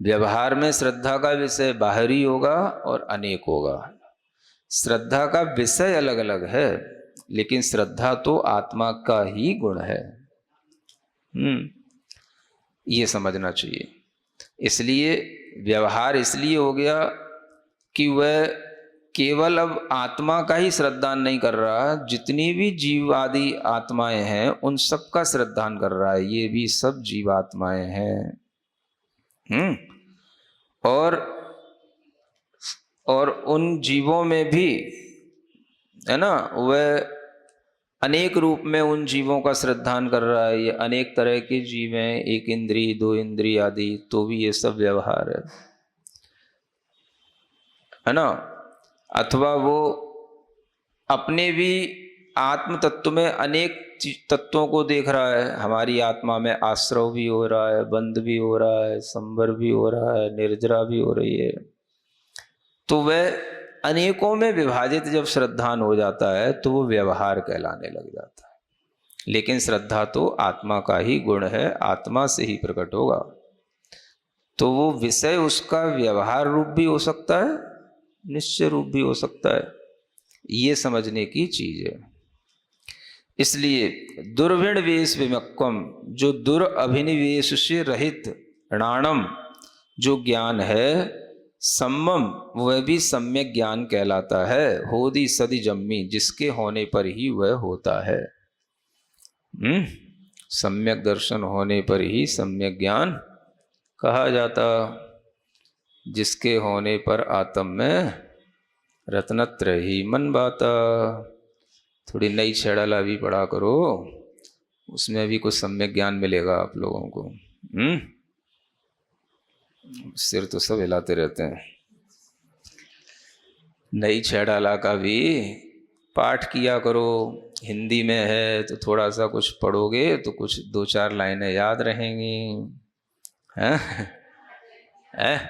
व्यवहार में श्रद्धा का विषय बाहरी होगा और अनेक होगा। श्रद्धा का विषय अलग अलग है, लेकिन श्रद्धा तो आत्मा का ही गुण है। ये समझना चाहिए। इसलिए व्यवहार इसलिए हो गया कि वह केवल अब आत्मा का ही श्रद्धान नहीं कर रहा, जितनी भी जीव आदि आत्माएं हैं उन सब का श्रद्धान कर रहा है। ये भी सब जीवात्माएं हैं। और उन जीवों में भी है ना, वह अनेक रूप में उन जीवों का श्रद्धान कर रहा है। ये अनेक तरह के जीव हैं, एक इंद्री, दो इंद्री आदि, तो भी ये सब व्यवहार है ना। अथवा वो अपने भी आत्म तत्व में अनेक तत्वों को देख रहा है। हमारी आत्मा में आश्रव भी हो रहा है, बंध भी हो रहा है, संवर भी हो रहा है, निर्जरा भी हो रही है। तो वह अनेकों में विभाजित जब श्रद्धान हो जाता है तो वो व्यवहार कहलाने लग जाता है। लेकिन श्रद्धा तो आत्मा का ही गुण है, आत्मा से ही प्रकट होगा। तो वो विषय उसका व्यवहार रूप भी हो सकता है, निश्चय रूप भी हो सकता है। ये समझने की चीज है। इसलिए दुर्भिण वेश विमक्कम, जो दुर्अभिनिवेश से रहित णाणम जो ज्ञान है, सम्मम वह भी सम्यक ज्ञान कहलाता है। होदी सदी जम्मी, जिसके होने पर ही वह होता है। सम्यक दर्शन होने पर ही सम्यक ज्ञान कहा जाता। जिसके होने पर आत्म में रत्नत्र ही मन बाता। थोड़ी नई छेड़ाला भी पढ़ा करो, उसमें भी कुछ सम्यक ज्ञान मिलेगा आप लोगों को। सिर तो सब हिलाते रहते हैं। नई छेड़ाला का भी पाठ किया करो। हिंदी में है तो थोड़ा सा कुछ पढ़ोगे तो कुछ दो चार लाइनें याद रहेंगी। हैं?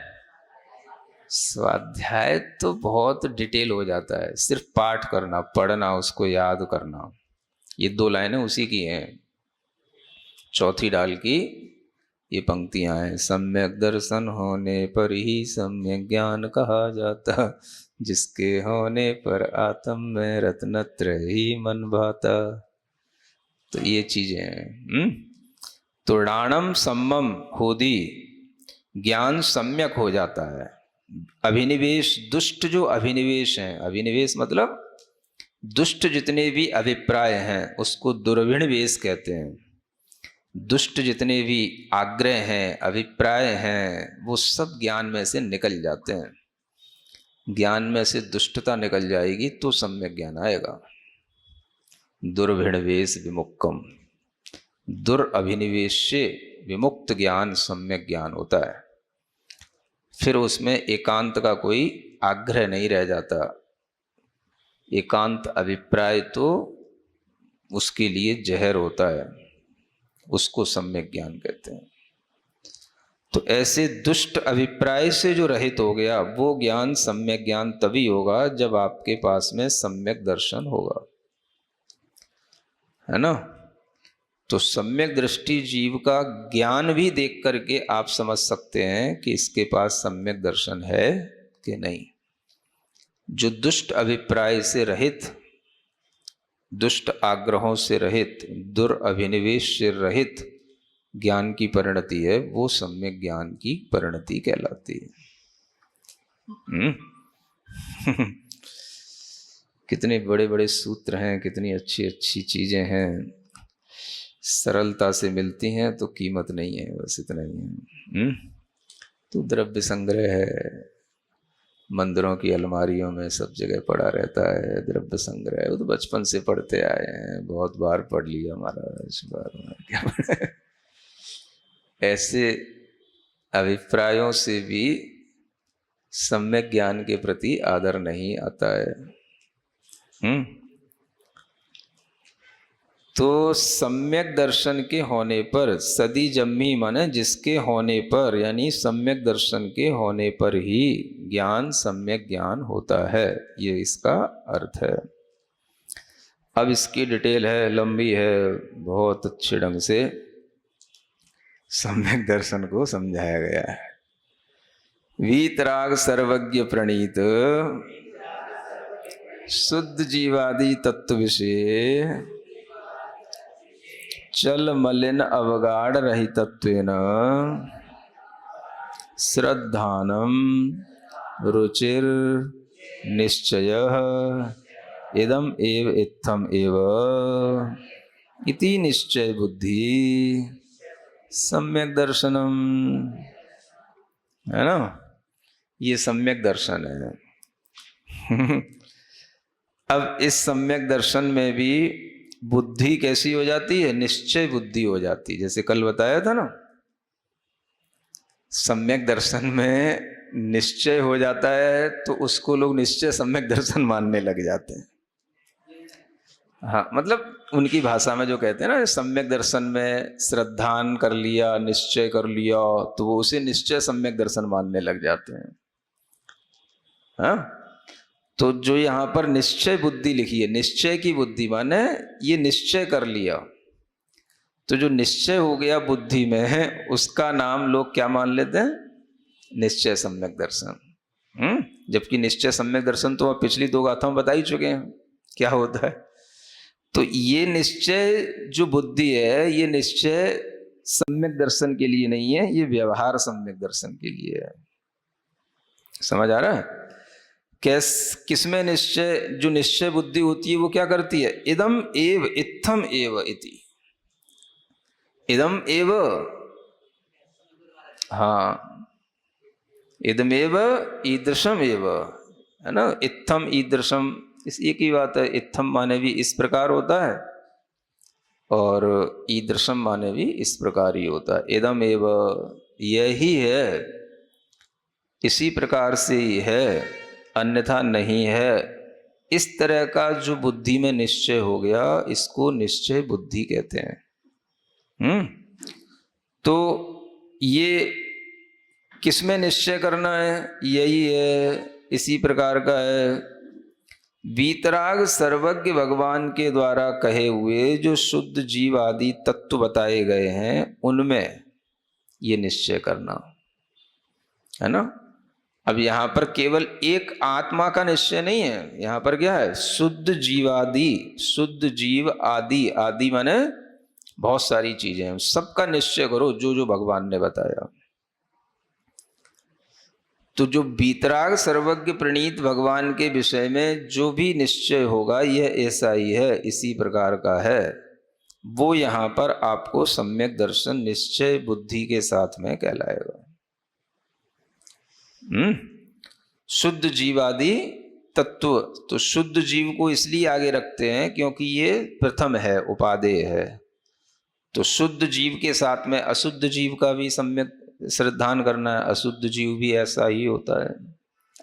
स्वाध्याय तो बहुत डिटेल हो जाता है, सिर्फ पाठ करना, पढ़ना, उसको याद करना। ये दो लाइनें उसी की हैं। चौथी डाल की ये पंक्तियां हैं। सम्यक दर्शन होने पर ही सम्यक ज्ञान कहा जाता, जिसके होने पर आत्म में रत्नत्र ही मन भाता। तो ये चीजें हैं। तो णाणम सम्मम होदी, ज्ञान सम्यक हो जाता है। अभिनिवेश, दुष्ट जो अभिनिवेश हैं, अभिनिवेश मतलब दुष्ट जितने भी अभिप्राय हैं उसको दुर्भिण वेश कहते हैं। दुष्ट जितने भी आग्रह हैं, अभिप्राय हैं, वो सब ज्ञान में से निकल जाते हैं। ज्ञान में से दुष्टता निकल जाएगी तो सम्यक ज्ञान आएगा। दुर्भिण वेश विमुक्तम, दुरअभिनिवेश से विमुक्त ज्ञान सम्यक ज्ञान होता है। फिर उसमें एकांत का कोई आग्रह नहीं रह जाता। एकांत अभिप्राय तो उसके लिए जहर होता है, उसको सम्यक ज्ञान कहते हैं। तो ऐसे दुष्ट अभिप्राय से जो रहित हो गया, वो ज्ञान सम्यक ज्ञान तभी होगा जब आपके पास में सम्यक दर्शन होगा, है ना। तो सम्यक दृष्टि जीव का ज्ञान भी देख करके आप समझ सकते हैं कि इसके पास सम्यक दर्शन है कि नहीं। जो दुष्ट अभिप्राय से रहित, दुष्ट आग्रहों से रहित, दुरअभिनिवेश से रहित ज्ञान की परिणति है, वो सम्यक ज्ञान की परिणति कहलाती है। कितने बड़े बड़े सूत्र हैं, कितनी अच्छी अच्छी चीजें हैं, सरलता से मिलती हैं तो कीमत नहीं है, बस इतना ही है। तो द्रव्य संग्रह है, मंदिरों की अलमारियों में सब जगह पड़ा रहता है द्रव्य संग्रह। वो तो बचपन से पढ़ते आए हैं, बहुत बार पढ़ लिया महाराज, बार क्या पढ़ा। ऐसे अभिप्रायों से भी सम्यक ज्ञान के प्रति आदर नहीं आता है। तो सम्यक दर्शन के होने पर, सदी जम्मी माने जिसके होने पर, यानी सम्यक दर्शन के होने पर ही ज्ञान सम्यक ज्ञान होता है, ये इसका अर्थ है। अब इसकी डिटेल है, लंबी है, बहुत अच्छे ढंग से सम्यक दर्शन को समझाया गया है। वीतराग सर्वज्ञ प्रणीत शुद्ध जीवादि तत्व विषय चल मलिन अवगाढ़ रहितत्वेन श्रद्धानम रुचिर निश्चयः इदम एव इत्थम एव इति निश्चय बुद्धि सम्यक दर्शनम, है ना। ये सम्यक दर्शन है। अब इस सम्यक दर्शन में भी बुद्धि कैसी हो जाती है? निश्चय बुद्धि हो जाती है। जैसे कल बताया था ना, सम्यक दर्शन में निश्चय हो जाता है तो उसको लोग निश्चय सम्यक दर्शन मानने लग जाते हैं। हाँ, मतलब उनकी भाषा में जो कहते हैं ना, सम्यक दर्शन में श्रद्धान कर लिया, निश्चय कर लिया, तो वो उसे निश्चय सम्यक दर्शन मानने लग जाते हैं। हाँ, तो जो यहाँ पर निश्चय बुद्धि लिखी है, निश्चय की बुद्धि माने ये निश्चय कर लिया, तो जो निश्चय हो गया बुद्धि में है उसका नाम लोग क्या मान लेते हैं? निश्चय सम्यक दर्शन। जबकि निश्चय सम्यक दर्शन तो आप पिछली 2 गाथाओं में बता ही चुके हैं क्या होता है। तो ये निश्चय जो बुद्धि है, ये निश्चय सम्यक दर्शन के लिए नहीं है, ये व्यवहार सम्यक दर्शन के लिए है। समझ आ रहा है? किसमें निश्चय, जो निश्चय बुद्धि होती है वो क्या करती है? इदम एव इत्थम एव इति, इदम एव, हाँ, इदमेव ईदृशम एव, है ना। इत्थम ईदृशम, इस एक ही बात है। इत्थम माने भी इस प्रकार होता है और ईदृशम माने भी इस प्रकार ही होता है। इदम एव यही है, इसी प्रकार से ही है, अन्यथा नहीं है। इस तरह का जो बुद्धि में निश्चय हो गया, इसको निश्चय बुद्धि कहते हैं। तो ये किसमें निश्चय करना है? यही है, इसी प्रकार का है। वीतराग सर्वज्ञ भगवान के द्वारा कहे हुए जो शुद्ध जीव आदि तत्व बताए गए हैं, उनमें ये निश्चय करना, है ना। अब यहां पर केवल एक आत्मा का निश्चय नहीं है, यहां पर क्या है? शुद्ध जीवादि, शुद्ध जीव आदि, आदि माने बहुत सारी चीजें हैं, सबका निश्चय करो जो जो भगवान ने बताया। तो जो वीतराग सर्वज्ञ प्रणीत भगवान के विषय में जो भी निश्चय होगा, यह ऐसा ही है, इसी प्रकार का है, वो यहां पर आपको सम्यक दर्शन निश्चय बुद्धि के साथ में कहलाएगा। शुद्ध जीवादि तत्व, तो शुद्ध जीव को इसलिए आगे रखते हैं क्योंकि ये प्रथम है, उपादेय है। तो शुद्ध जीव के साथ में अशुद्ध जीव का भी सम्यक श्रद्धान करना है। अशुद्ध जीव भी ऐसा ही होता है,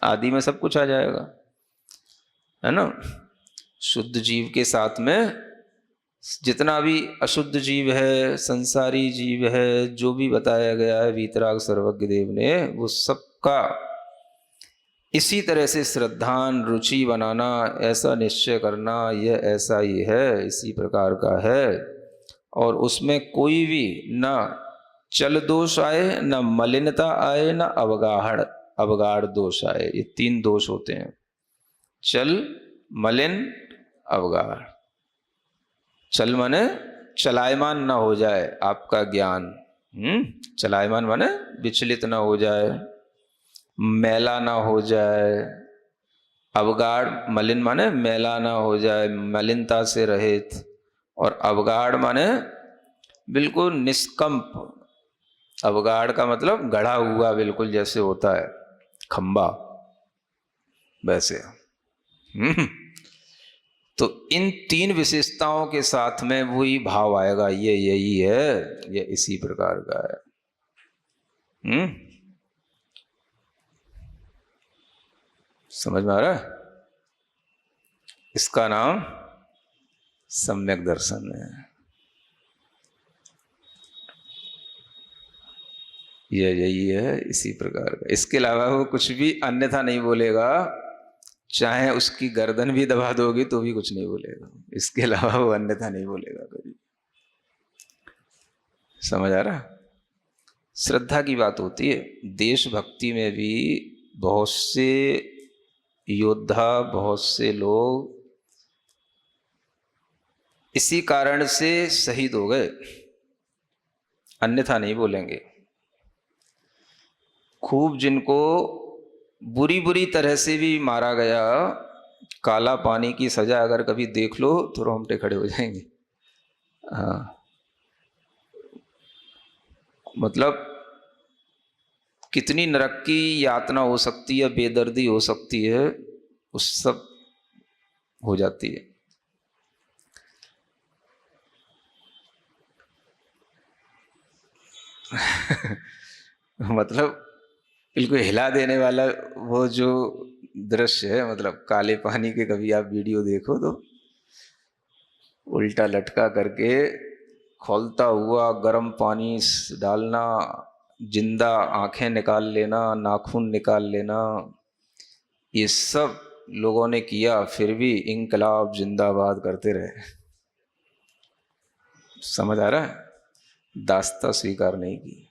आदि में सब कुछ आ जाएगा, है ना। शुद्ध जीव के साथ में जितना भी अशुद्ध जीव है, संसारी जीव है, जो भी बताया गया है वीतराग सर्वज्ञ देव ने, वो सबका इसी तरह से श्रद्धान, रुचि बनाना, ऐसा निश्चय करना, यह ऐसा ही है, इसी प्रकार का है। और उसमें कोई भी ना चल दोष आए, ना मलिनता आए, ना अवगाढ़ दोष आए। ये 3 दोष होते हैं, चल, मलिन, अवगाढ़। चल माने चलायमान ना हो जाए आपका ज्ञान, चलायमान माने विचलित ना हो जाए, मैला ना हो जाए। अवगाढ़, मलिन माने मैला ना हो जाए, मलिनता से रहित। और अवगाढ़ माने बिल्कुल निष्कंप। अवगाढ़ का मतलब गढ़ा हुआ, बिल्कुल जैसे होता है खंबा, वैसे। तो इन 3 विशेषताओं के साथ में वही भाव आएगा, ये यही है, ये इसी प्रकार का है। समझ में आ रहा है? इसका नाम सम्यक दर्शन है। ये यही है, इसी प्रकार का। इसके अलावा वो कुछ भी अन्यथा नहीं बोलेगा, चाहे उसकी गर्दन भी दबा दोगी तो भी कुछ नहीं बोलेगा। इसके अलावा वो अन्यथा नहीं बोलेगा कभी। समझ आ रहा? श्रद्धा की बात होती है। देशभक्ति में भी बहुत से योद्धा, बहुत से लोग इसी कारण से शहीद हो गए, अन्यथा नहीं बोलेंगे। खूब जिनको बुरी बुरी तरह से भी मारा गया, काला पानी की सजा अगर कभी देख लो तो रोंगटे खड़े हो जाएंगे। हाँ, मतलब कितनी नरक की यातना हो सकती है, बेदर्दी हो सकती है, उस सब हो जाती है। मतलब बिल्कुल हिला देने वाला वो जो दृश्य है, मतलब काले पानी के कभी आप वीडियो देखो तो उल्टा लटका करके खौलता हुआ गर्म पानी डालना, जिंदा आंखें निकाल लेना, नाखून निकाल लेना, ये सब लोगों ने किया, फिर भी इंकलाब जिंदाबाद करते रहे। समझ आ रहा है? दास्ता स्वीकार नहीं की।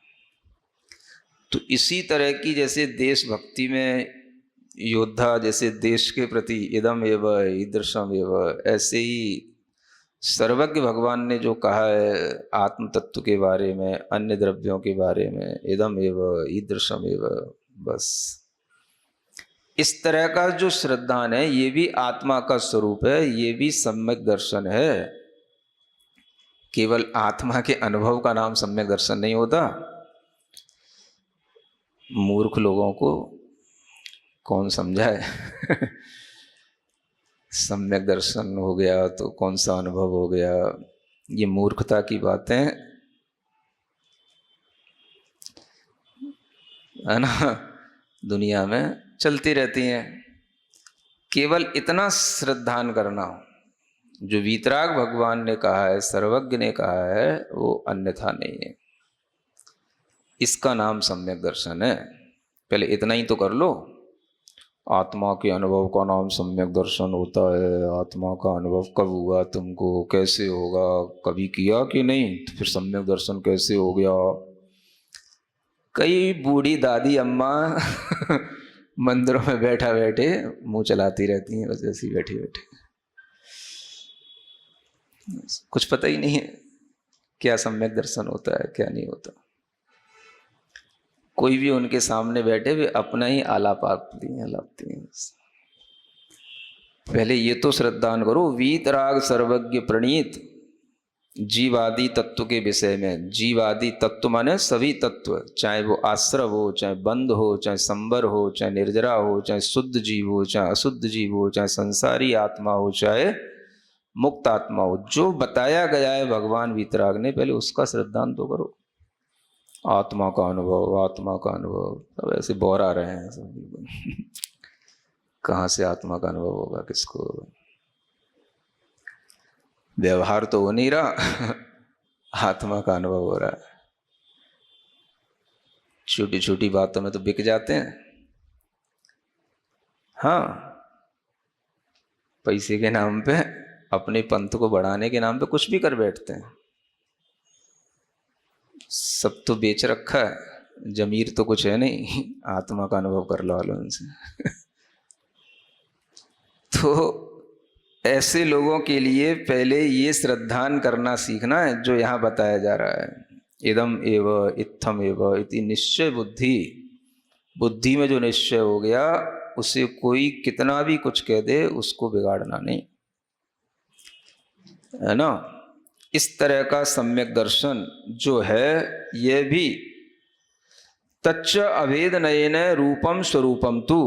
तो इसी तरह की जैसे देशभक्ति में योद्धा जैसे देश के प्रति इदम एव ईदृशम एव, ऐसे ही सर्वज्ञ भगवान ने जो कहा है आत्म तत्व के बारे में, अन्य द्रव्यों के बारे में, इदम एव ईदृशम एव, बस इस तरह का जो श्रद्धान है ये भी आत्मा का स्वरूप है, ये भी सम्यक दर्शन है। केवल आत्मा के अनुभव का नाम सम्यक दर्शन नहीं होता। मूर्ख लोगों को कौन समझाए? सम्यक दर्शन हो गया तो कौन सा अनुभव हो गया? ये मूर्खता की बातें है ना, दुनिया में चलती रहती हैं। केवल इतना श्रद्धान करना, जो वीतराग भगवान ने कहा है, सर्वज्ञ ने कहा है, वो अन्यथा नहीं है। इसका नाम सम्यक दर्शन है। पहले इतना ही तो कर लो। आत्मा के अनुभव का नाम सम्यक दर्शन होता है। आत्मा का अनुभव कब हुआ तुमको, कैसे होगा, कभी किया कि नहीं, तो फिर सम्यक दर्शन कैसे हो गया? कई बूढ़ी दादी अम्मा मंदिरों में बैठा बैठे मुंह चलाती रहती हैं, बस ऐसे ही बैठे बैठे, कुछ पता ही नहीं है क्या सम्यक दर्शन होता है, क्या नहीं होता। कोई भी उनके सामने बैठे वे अपना ही आलाप आलापती हैं। पहले ये तो श्रद्धान करो, वीतराग सर्वज्ञ प्रणीत जीवादि तत्व के विषय में। जीवादि तत्व माने सभी तत्व, चाहे वो आश्रव हो, चाहे बंध हो, चाहे संबर हो, चाहे निर्जरा हो, चाहे शुद्ध जीव हो, चाहे अशुद्ध जीव हो, चाहे संसारी आत्मा हो, चाहे मुक्त आत्मा हो, जो बताया गया है भगवान वीतराग ने, पहले उसका श्रद्धान तो करो। आत्मा का अनुभव, आत्मा का अनुभव, सब ऐसे बोर आ रहे हैं सब। कहाँ से आत्मा का अनुभव होगा किसको? व्यवहार तो हो नहीं रहा, आत्मा का अनुभव हो रहा है। छोटी छोटी बातों में तो बिक जाते हैं। हाँ, पैसे के नाम पे, अपने पंथ को बढ़ाने के नाम पे कुछ भी कर बैठते हैं। सब तो बेच रखा है, जमीर तो कुछ है नहीं। आत्मा का अनुभव कर लो उनसे। तो ऐसे लोगों के लिए पहले ये श्रद्धान करना सीखना है जो यहाँ बताया जा रहा है। इदम एव इत्थम एव इति निश्चय बुद्धि। बुद्धि में जो निश्चय हो गया, उसे कोई कितना भी कुछ कह दे उसको बिगाड़ना नहीं, है ना। इस तरह का सम्यक दर्शन जो है, यह भी तच्च अभेद नयन रूपम स्वरूपम तु,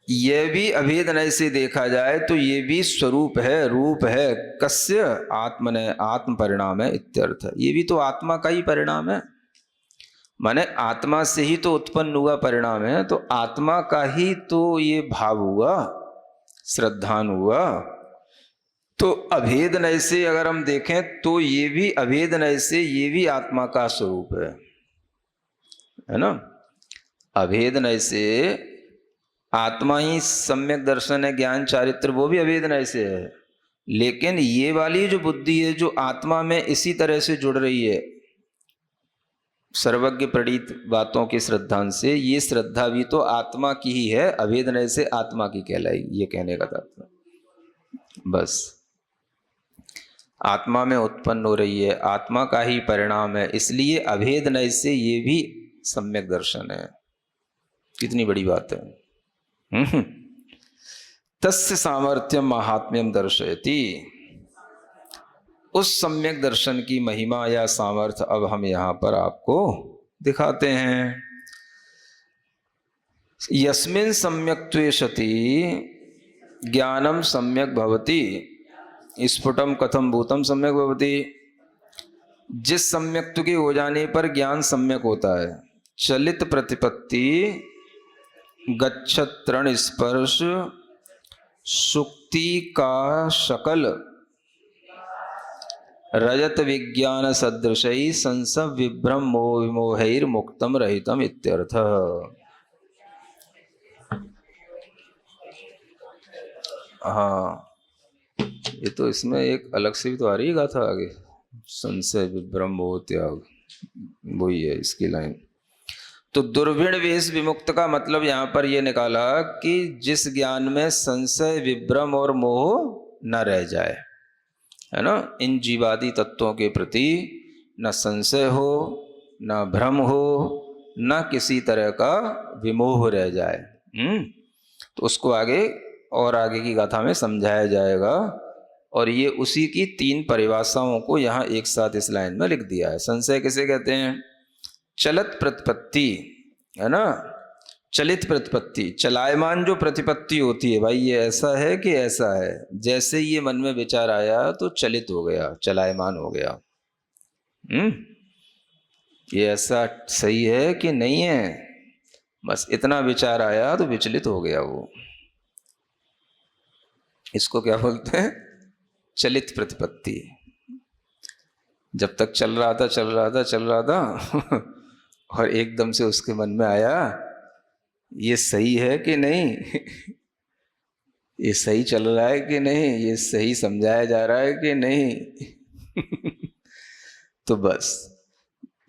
यह भी अभेद नय से देखा जाए तो ये भी स्वरूप है, रूप है। कस्य आत्मने, आत्म परिणाम है इत्यर्थ। ये भी तो आत्मा का ही परिणाम है, माने आत्मा से ही तो उत्पन्न हुआ परिणाम है। तो आत्मा का ही तो ये भाव हुआ, श्रद्धान हुआ। तो अभेद नय से अगर हम देखें तो ये भी अभेद नय से ये भी आत्मा का स्वरूप है ना। अभेद नय से आत्मा ही सम्यक दर्शन है, ज्ञान चारित्र, वो भी अभेद नय से है। लेकिन ये वाली जो बुद्धि है जो आत्मा में इसी तरह से जुड़ रही है, सर्वज्ञ प्रणीत बातों के श्रद्धांत से ये श्रद्धा भी तो आत्मा की ही है, अभेद नय से आत्मा की कहलाएगी, ये कहने का तात्पर्य। बस आत्मा में उत्पन्न हो रही है, आत्मा का ही परिणाम है, इसलिए अभेद नय से ये भी सम्यक दर्शन है। कितनी बड़ी बात है। तस्य सामर्थ्यम महात्म्यम दर्शयति, उस सम्यक दर्शन की महिमा या सामर्थ्य अब हम यहां पर आपको दिखाते हैं। यस्मिन् सम्यक्त्वे सति ज्ञानम सम्यक भवति, स्फुटम कथम भूतम सम्यक भवति। जिस सम्यक्त्व के हो जाने पर ज्ञान सम्यक होता है, चलित प्रतिपत्ति, गच्छत तृण स्पर्श, सुक्ति का शकल, रजत विज्ञान सदृशई संसव विभ्रम मोह विमोहैर मुक्तम रहितम इत्यर्थ। हाँ, ये तो इसमें एक अलग से भी तो आ रही है गाथा आगे, संशय विभ्रम मोह त्याग, वही है इसकी लाइन। तो दुर्भिण वेश विमुक्त का मतलब यहां पर यह निकाला कि जिस ज्ञान में संशय विभ्रम और मोह न रह जाए, है ना, इन जीवादि तत्वों के प्रति न संशय हो, न भ्रम हो, न किसी तरह का विमोह रह जाए। तो उसको आगे और आगे की गाथा में समझाया जाएगा, और ये उसी की 3 परिभाषाओं को यहाँ एक साथ इस लाइन में लिख दिया है। संशय किसे कहते हैं? चलत प्रतिपत्ति, है ना, चलित प्रतिपत्ति, चलायमान जो प्रतिपत्ति होती है, भाई ये ऐसा है कि ऐसा है, जैसे ये मन में विचार आया तो चलित हो गया, चलायमान हो गया। ये ऐसा सही है कि नहीं है, बस इतना विचार आया तो विचलित हो गया वो। इसको क्या बोलते हैं? चलित प्रतिपत्ति। जब तक चल रहा था और एकदम से उसके मन में आया ये सही है कि नहीं, ये सही चल रहा है कि नहीं, ये सही समझाया जा रहा है कि नहीं। तो बस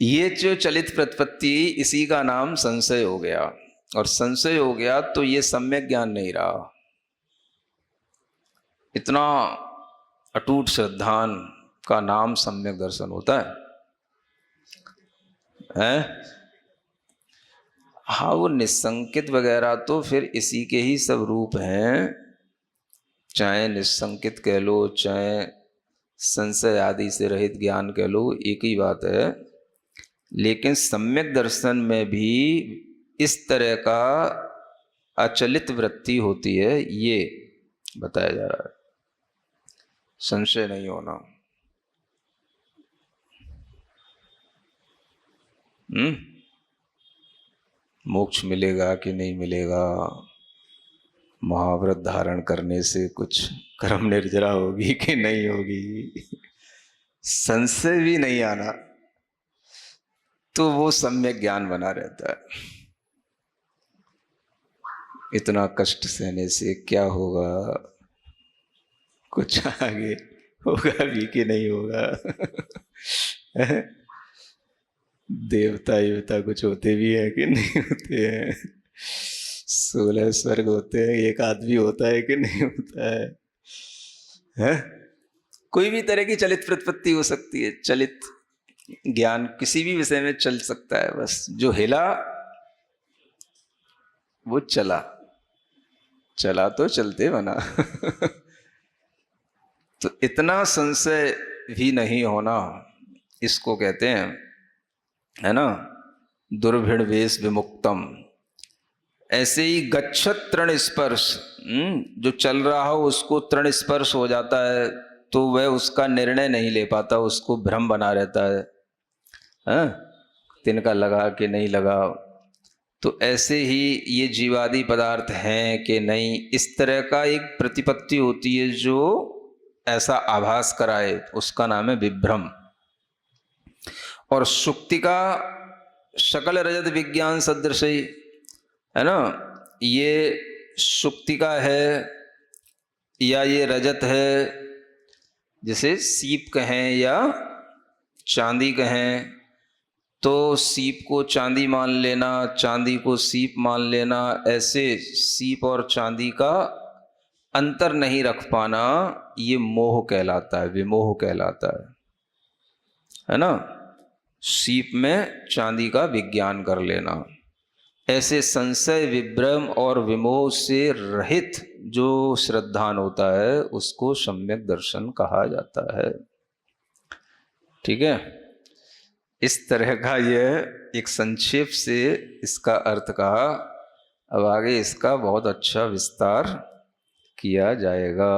ये जो चलित प्रतिपत्ति, इसी का नाम संशय हो गया, और संशय हो गया तो ये सम्यक ज्ञान नहीं रहा। इतना अटूट श्रद्धान का नाम सम्यक दर्शन होता है? हाँ, वो निसंकित वगैरह तो फिर इसी के ही सब रूप हैं, चाहे निसंकित कह लो, चाहे संशय आदि से रहित ज्ञान कह लो, एक ही बात है। लेकिन सम्यक दर्शन में भी इस तरह का अचलित वृत्ति होती है, ये बताया जा रहा है, संशय नहीं होना। मोक्ष मिलेगा कि नहीं मिलेगा, महाव्रत धारण करने से कुछ कर्म निर्जरा होगी कि नहीं होगी, संशय भी नहीं आना, तो वो सम्यक ज्ञान बना रहता है। इतना कष्ट सहने से क्या होगा, कुछ आगे होगा भी कि नहीं होगा। देवता कुछ होते भी है कि नहीं होते हैं, 16 स्वर्ग होते हैं, एक आदमी होता है कि नहीं होता है? कोई भी तरह की चलित प्रतिपत्ति हो सकती है, चलित ज्ञान किसी भी विषय में चल सकता है, बस जो हिला वो चला, चला तो चलते बना। तो इतना संशय भी नहीं होना, इसको कहते हैं, है ना, दुर्भिण वेश विमुक्तम। ऐसे ही गच्छत तृण स्पर्श, जो चल रहा हो उसको तृण स्पर्श हो जाता है तो वह उसका निर्णय नहीं ले पाता, उसको भ्रम बना रहता है, तिनका लगा कि नहीं लगा। तो ऐसे ही ये जीवादि पदार्थ हैं कि नहीं, इस तरह का एक प्रतिपत्ति होती है जो ऐसा आभास कराए, उसका नाम है विभ्रम। और सुक्ति का शकल रजत विज्ञान सदृश, है ना, ये सुक्ति का है या ये रजत है, जैसे सीप कहें या चांदी कहें, तो सीप को चांदी मान लेना, चांदी को सीप मान लेना, ऐसे सीप और चांदी का अंतर नहीं रख पाना, ये मोह कहलाता है, विमोह कहलाता है ना। सीप में चांदी का विज्ञान कर लेना, ऐसे संशय विभ्रम और विमोह से रहित जो श्रद्धान होता है उसको सम्यक दर्शन कहा जाता है। ठीक है, इस तरह का यह एक संक्षेप से इसका अर्थ कहा। अब आगे इसका बहुत अच्छा विस्तार किया जाएगा।